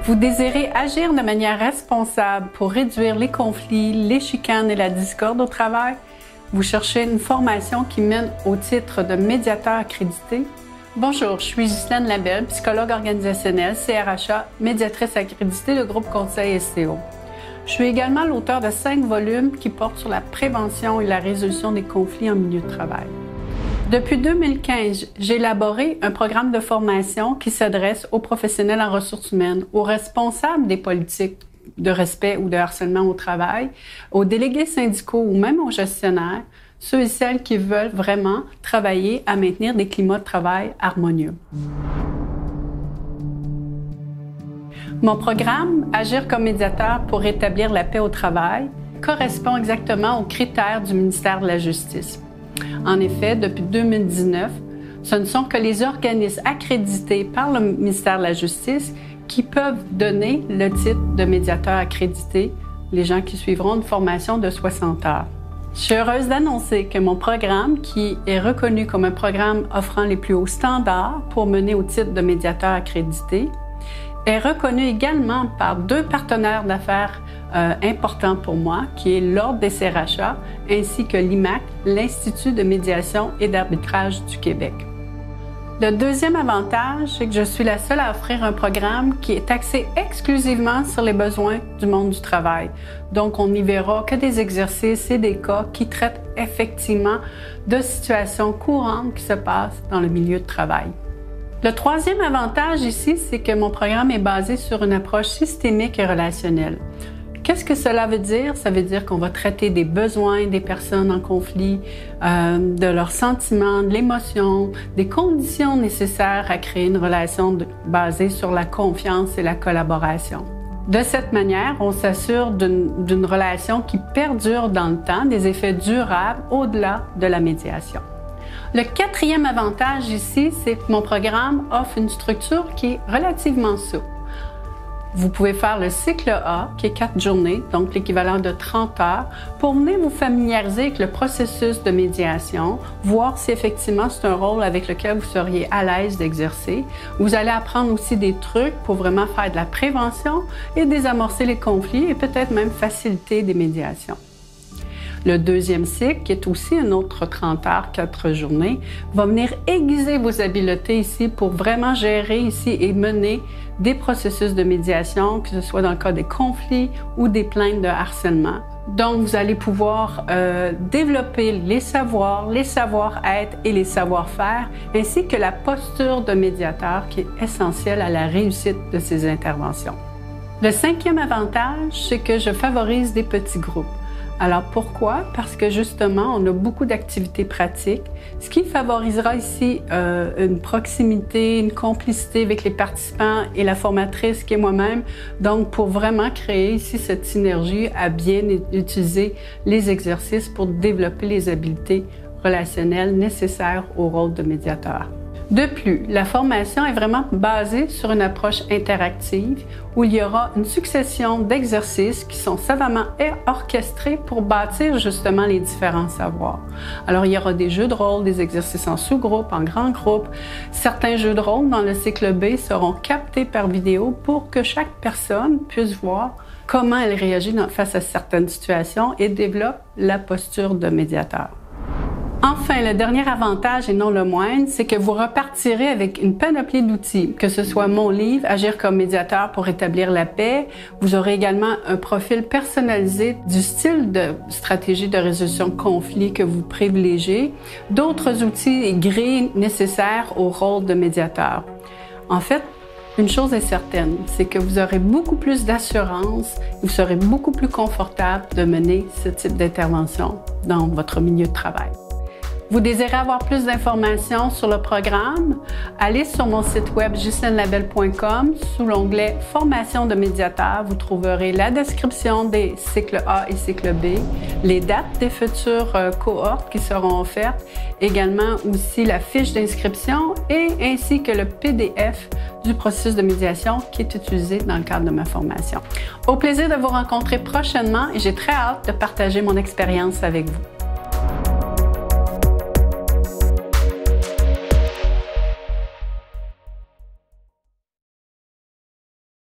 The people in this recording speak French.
Vous désirez agir de manière responsable pour réduire les conflits, les chicanes et la discorde au travail? Vous cherchez une formation qui mène au titre de médiateur accrédité? Bonjour, je suis Ghislaine Labelle, psychologue organisationnelle, CRHA, médiatrice accréditée de groupe Conseil SCO. Je suis également l'auteur de 5 volumes qui portent sur la prévention et la résolution des conflits en milieu de travail. Depuis 2015, j'ai élaboré un programme de formation qui s'adresse aux professionnels en ressources humaines, aux responsables des politiques de respect ou de harcèlement au travail, aux délégués syndicaux ou même aux gestionnaires, ceux et celles qui veulent vraiment travailler à maintenir des climats de travail harmonieux. Mon programme, Agir comme médiateur pour rétablir la paix au travail, correspond exactement aux critères du ministère de la Justice. En effet, depuis 2019, ce ne sont que les organismes accrédités par le ministère de la Justice qui peuvent donner le titre de médiateur accrédité, les gens qui suivront une formation de 60 heures. Je suis heureuse d'annoncer que mon programme, qui est reconnu comme un programme offrant les plus hauts standards pour mener au titre de médiateur accrédité, est reconnu également par 2 partenaires d'affaires importants pour moi, qui est l'Ordre des CRHA ainsi que l'IMAC, l'Institut de médiation et d'arbitrage du Québec. Le deuxième avantage, c'est que je suis la seule à offrir un programme qui est axé exclusivement sur les besoins du monde du travail. Donc, on n'y verra que des exercices et des cas qui traitent effectivement de situations courantes qui se passent dans le milieu de travail. Le troisième avantage ici, c'est que mon programme est basé sur une approche systémique et relationnelle. Qu'est-ce que cela veut dire? Ça veut dire qu'on va traiter des besoins des personnes en conflit, de leurs sentiments, de l'émotion, des conditions nécessaires à créer une relation basée sur la confiance et la collaboration. De cette manière, on s'assure d'une relation qui perdure dans le temps, des effets durables au-delà de la médiation. Le quatrième avantage ici, c'est que mon programme offre une structure qui est relativement souple. Vous pouvez faire le cycle A, qui est 4 journées, donc l'équivalent de 30 heures, pour venir vous familiariser avec le processus de médiation, voir si effectivement c'est un rôle avec lequel vous seriez à l'aise d'exercer. Vous allez apprendre aussi des trucs pour vraiment faire de la prévention et désamorcer les conflits et peut-être même faciliter des médiations. Le deuxième cycle, qui est aussi un autre 30 heures, 4 journées, va venir aiguiser vos habiletés ici pour vraiment gérer ici et mener des processus de médiation, que ce soit dans le cas des conflits ou des plaintes de harcèlement. Donc, vous allez pouvoir développer les savoirs, les savoir-être et les savoir-faire, ainsi que la posture de médiateur qui est essentielle à la réussite de ces interventions. Le 5e avantage, c'est que je favorise des petits groupes. Alors pourquoi? Parce que justement, on a beaucoup d'activités pratiques, ce qui favorisera ici une proximité, une complicité avec les participants et la formatrice qui est moi-même, donc pour vraiment créer ici cette synergie à bien utiliser les exercices pour développer les habiletés relationnelles nécessaires au rôle de médiateur. De plus, la formation est vraiment basée sur une approche interactive où il y aura une succession d'exercices qui sont savamment orchestrés pour bâtir justement les différents savoirs. Alors, il y aura des jeux de rôle, des exercices en sous-groupe, en grand groupe. Certains jeux de rôle dans le cycle B seront captés par vidéo pour que chaque personne puisse voir comment elle réagit face à certaines situations et développe la posture de médiateur. Enfin, le dernier avantage et non le moindre, c'est que vous repartirez avec une panoplie d'outils, que ce soit mon livre, Agir comme médiateur pour rétablir la paix. Vous aurez également un profil personnalisé du style de stratégie de résolution de conflit que vous privilégiez, d'autres outils et grilles nécessaires au rôle de médiateur. En fait, une chose est certaine, c'est que vous aurez beaucoup plus d'assurance, vous serez beaucoup plus confortable de mener ce type d'intervention dans votre milieu de travail. Vous désirez avoir plus d'informations sur le programme? Allez sur mon site web ghislainelabelle.com. Sous l'onglet « Formation de médiateur », vous trouverez la description des cycles A et cycle B, les dates des futures cohortes qui seront offertes, également aussi la fiche d'inscription et ainsi que le PDF du processus de médiation qui est utilisé dans le cadre de ma formation. Au plaisir de vous rencontrer prochainement et j'ai très hâte de partager mon expérience avec vous.